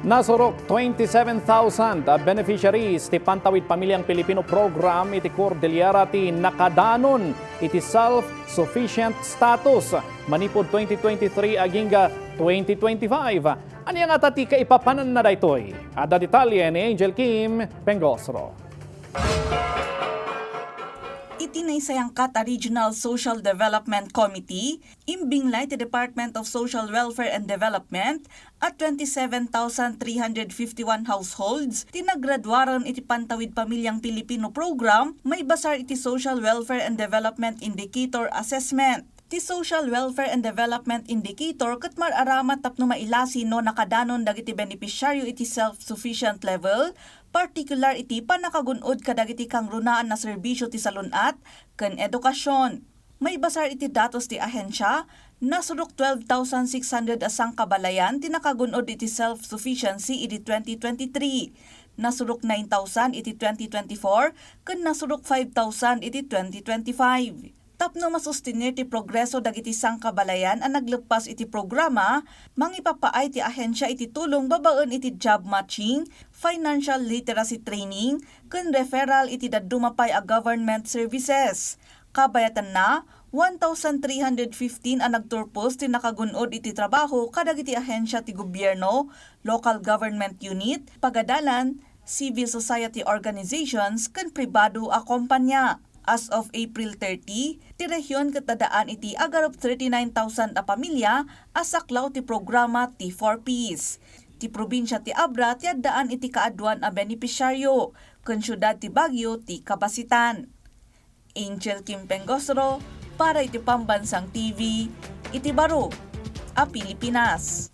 Nasurok 27,000 beneficiaries ti Pantawid Pamilyang Pilipino program iti Cordillera ti nakadanon iti self-sufficient status manipod 2023 agingga 2025. Ano nga tati kaipapanan na daytoy? Ada detalye ni Anjel Kim Pengosro. Itinaysayang Kata Regional Social Development Committee, imbinglay ti Department of Social Welfare and Development at 27,351 households tinagraduaran iti Pantawid Pamilyang Pilipino program may basar iti Social Welfare and Development Indicator Assessment. Ti Social Welfare and Development Indicator ket mararamat tapno mailasi no nakadanon dagiti benepisyaryo iti self-sufficient level, particular iti panakagunod kadagiti kang runaan na serbisyo ti salunat ken edukasyon. May basar iti datos ti ahensya, nasurok 12,600 asang kabalayan ti nakagunod iti self-sufficiency iti 2023. Nasurok 9,000 iti 2024 ken nasurok 5,000 iti 2025. Tapno masustinir ti progreso dagiti sangkabalayan ang naglepas iti programa, mangipapaay ti ahensya iti tulong babaen iti job matching, financial literacy training, ken referral iti daddumapay a government services. Kabayatan na 1,315 ang nagturpos ti nakagunod iti trabaho kadagiti ahensya ti gobyerno, local government unit, pagadalan, civil society organizations ken pribado a kompanya. As of April 30, ti rehiyon katadaan iti agarop 39,000 a pamilya asaklaw ti programa T4Ps. Ti probinsya ti Abra ti addaan iti kaadwan a benepisyaryo, ken syudad ti Baguio ti Kabasitan. Anjel Kim Pengosro para iti Pambansang TV, iti Baro, a Pilipinas.